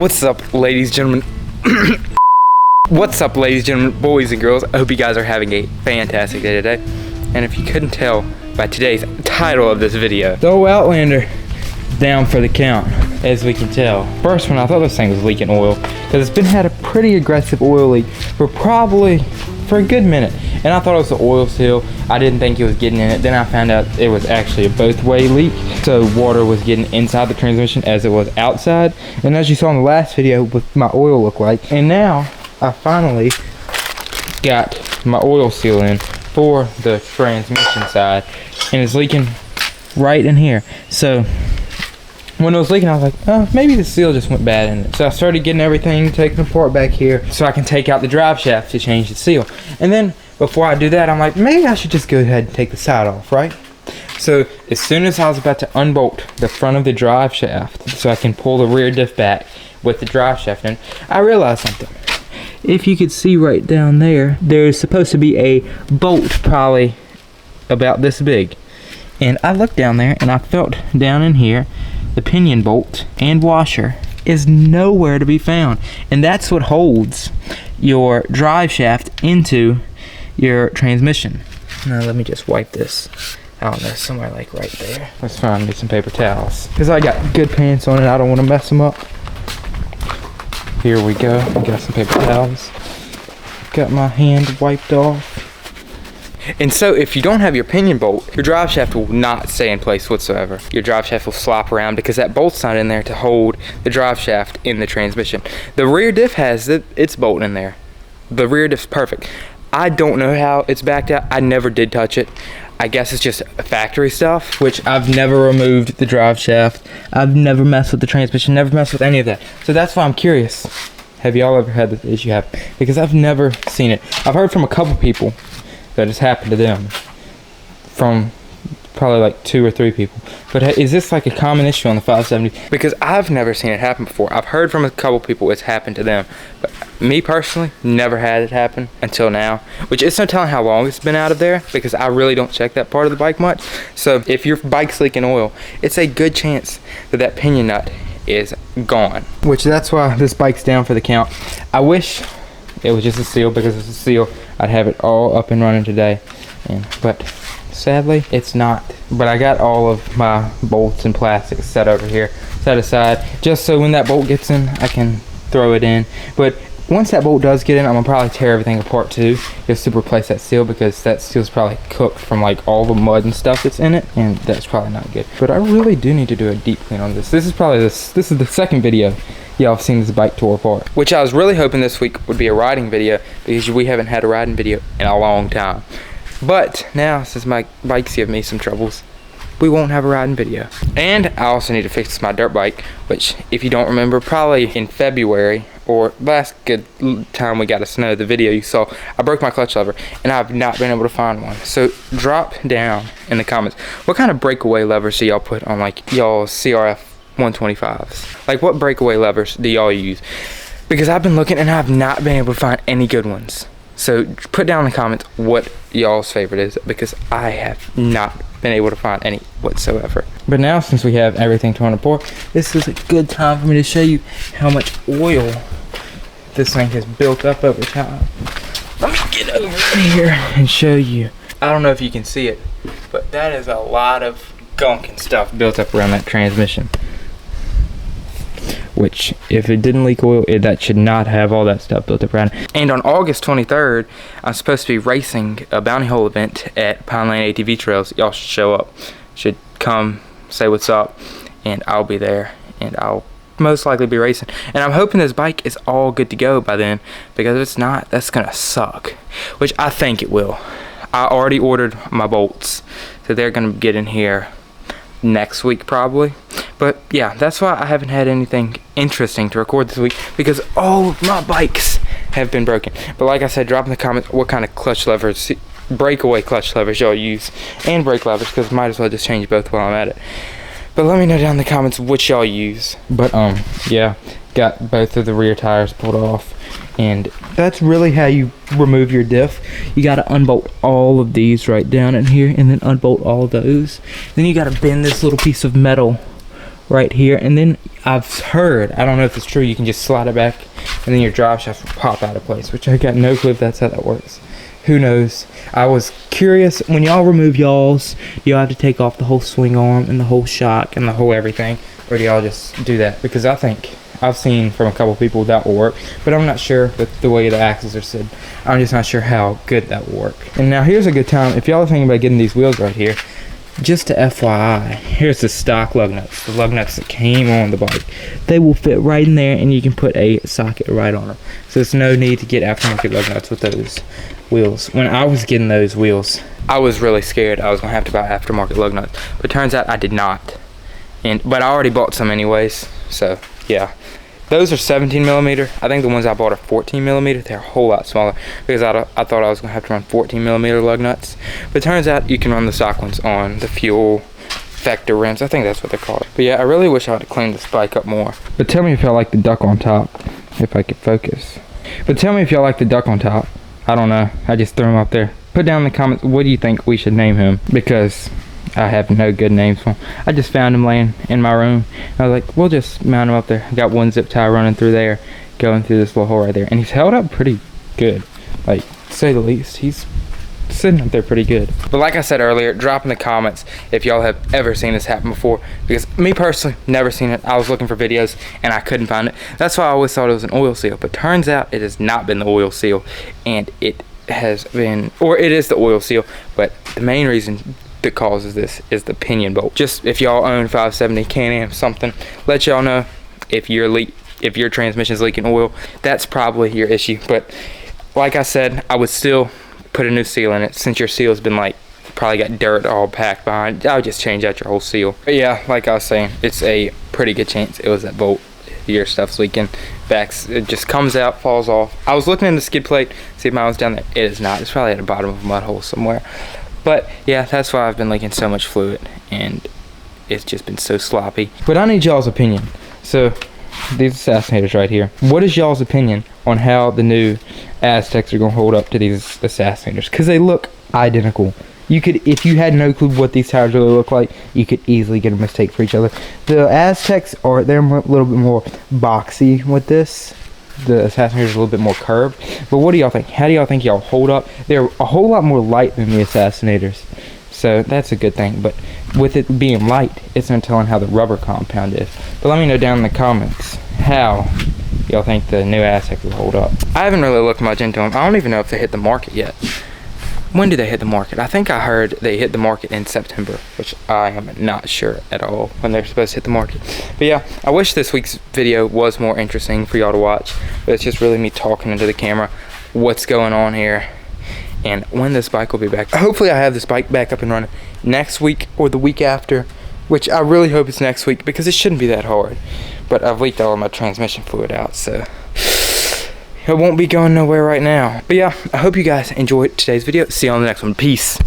What's up, ladies, gentlemen? What's up, ladies, gentlemen, boys and girls? I hope you guys are having a fantastic day today. And if you couldn't tell by today's title of this video, the old Outlander down for the count, as we can tell. First one, I thought this thing was leaking oil because it's had a pretty aggressive oil leak for a good minute. And I thought it was the oil seal. I didn't think it was getting in it. Then I found out it was actually a both-way leak. So water was getting inside the transmission as it was outside. And as you saw in the last video, what my oil looked like. And now I finally got my oil seal in for the transmission side. And it's leaking right in here. So when it was leaking, I was like, oh, maybe the seal just went bad in it. So I started getting everything taken apart back here so I can take out the drive shaft to change the seal. And then before I do that, I'm like, maybe I should just go ahead and take the side off, right? So as soon as I was about to unbolt the front of the drive shaft so I can pull the rear diff back with the drive shaft in, I realized something. If you could see right down there, there's supposed to be a bolt probably about this big. And I looked down there and I felt down in here, the pinion bolt and washer is nowhere to be found. And that's what holds your drive shaft into your transmission. Now let me just wipe this. I don't know, somewhere like right there. Let's find me some paper towels, because I got good pants on and I don't want to mess them up. Here we go. I got some paper towels. Got my hand wiped off. And so if you don't have your pinion bolt, your drive shaft will not stay in place whatsoever. Your drive shaft will slop around because that bolt's not in there to hold the drive shaft in the transmission. The rear diff has its bolt in there. The rear diff's perfect. I don't know how it's backed out. I never did touch it. I guess it's just factory stuff, which I've never removed the drive shaft. I've never messed with the transmission, never messed with any of that. So that's why I'm curious. Have y'all ever had this issue happen? Because I've never seen it. I've heard from a couple people that it's happened to them, from probably like 2 or 3 people. But is this like a common issue on the 570? Because I've never seen it happen before. I've heard from a couple people it's happened to them, but me personally never had it happen until now, which is no telling how long it's been out of there, because I really don't check that part of the bike much. So if your bike's leaking oil, it's a good chance that that pinion nut is gone, which that's why this bike's down for the count. I wish it was just a seal, because it's a seal I'd have it all up and running today, but sadly it's not. But I got all of my bolts and plastics set over here, set aside, just so when that bolt gets in I can throw it in. But once that bolt does get in, I'm gonna probably tear everything apart too, just to replace that seal, because that seal's probably cooked from like all the mud and stuff that's in it, and that's probably not good. But I really do need to do a deep clean on this. This is the second video y'all have seen this bike tore apart, which I was really hoping this week would be a riding video, because we haven't had a riding video in a long time. But now, since my bike's giving me some troubles, we won't have a riding video. And I also need to fix my dirt bike, which, if you don't remember, probably in February, or last good time we got a snow, the video you saw, I broke my clutch lever, and I've not been able to find one. So drop down in the comments, what kind of breakaway levers do y'all put on like y'all's CRF 125s? Like, what breakaway levers do y'all use? Because I've been looking and I've not been able to find any good ones. So put down in the comments what y'all's favorite is, because I have not been able to find any whatsoever. But now, since we have everything torn apart, this is a good time for me to show you how much oil this thing has built up over time. Let me get over here and show you. I don't know if you can see it, but that is a lot of gunk and stuff built up around that transmission. Which, if it didn't leak oil, that should not have all that stuff built up around it. And on August 23rd, I'm supposed to be racing a bounty hole event at Pine Lane ATV Trails. Y'all should show up. Should come, say what's up, and I'll be there, and I'll most likely be racing. And I'm hoping this bike is all good to go by then, because if it's not, that's gonna suck. Which I think it will. I already ordered my bolts, so they're gonna get in here next week probably. But yeah, that's why I haven't had anything interesting to record this week, because all of my bikes have been broken. But like I said, drop in the comments what kind of clutch levers, breakaway clutch levers y'all use, and brake levers, because might as well just change both while I'm at it. But let me know down in the comments which y'all use. But yeah, got both of the rear tires pulled off, and that's really how you remove your diff. You got to unbolt all of these right down in here, and then unbolt all of those. Then you got to bend this little piece of metal right here, and then I've heard, I don't know if it's true, you can just slide it back and then your drive shaft will pop out of place, which I got no clue if that's how that works. Who knows? I was curious, when y'all remove y'all's, y'all have to take off the whole swing arm and the whole shock and the whole everything, or do y'all just do that? Because I think I've seen from a couple people that will work, but I'm not sure with the way the axles are set. I'm just not sure how good that will work. And now here's a good time, if y'all are thinking about getting these wheels right here, just to FYI, here's the stock lug nuts, the lug nuts that came on the bike. They will fit right in there and you can put a socket right on them. So there's no need to get aftermarket lug nuts with those wheels. When I was getting those wheels, I was really scared I was gonna have to buy aftermarket lug nuts, but turns out I did not. But I already bought some anyways, so yeah. Those are 17 millimeter. I think the ones I bought are 14 millimeter. They're a whole lot smaller because I thought I was gonna have to run 14 millimeter lug nuts. But it turns out you can run the stock ones on the fuel vector rims. I think that's what they're called. But yeah, I really wish I would have cleaned this bike up more. But tell me if y'all like the duck on top, if I could focus. But tell me if y'all like the duck on top. I don't know. I just threw him up there. Put down in the comments, what do you think we should name him? Because I have no good names for him. I just found him laying in my room. I was like, we'll just mount him up there. Got one zip tie running through there, going through this little hole right there. And he's held up pretty good. Like, to say the least, he's sitting up there pretty good. But like I said earlier, drop in the comments if y'all have ever seen this happen before. Because me personally, never seen it. I was looking for videos and I couldn't find it. That's why I always thought it was an oil seal. But turns out it has not been the oil seal. And it has been, or it is the oil seal. But the main reason that causes this is the pinion bolt. Just if y'all own 570 Can-Am something, let y'all know if your transmission's leaking oil, that's probably your issue. But like I said, I would still put a new seal in it. Since your seal's been like probably got dirt all packed behind, I would just change out your whole seal. But yeah, like I was saying, it's a pretty good chance it was that bolt. Your stuff's leaking. It just comes out, falls off. I was looking in the skid plate, see if mine was down there. It is not. It's probably at the bottom of a mud hole somewhere. But yeah, that's why I've been leaking so much fluid and it's just been so sloppy. But I need y'all's opinion. So these assassinators right here, what is y'all's opinion on how the new Aztecs are gonna hold up to these assassinators? Because they look identical. You could, if you had no clue what these tires really look like, you could easily get a mistake for each other. The Aztecs they're a little bit more boxy with this. The Assassinators are a little bit more curved. But what do y'all think? How do y'all think y'all hold up? They're a whole lot more light than the Assassinators, so that's a good thing. But with it being light, it's not telling how the rubber compound is. But let me know down in the comments how y'all think the new Aztec will hold up. I haven't really looked much into them. I don't even know if they hit the market yet. When do they hit the market? I think I heard they hit the market in September, which I am not sure at all when they're supposed to hit the market. But yeah, I wish this week's video was more interesting for y'all to watch, but it's just really me talking into the camera what's going on here and when this bike will be back. Hopefully I have this bike back up and running next week or the week after, which I really hope it's next week because it shouldn't be that hard. But I've leaked all of my transmission fluid out, so it won't be going nowhere right now. But yeah, I hope you guys enjoyed today's video. See you on the next one. Peace.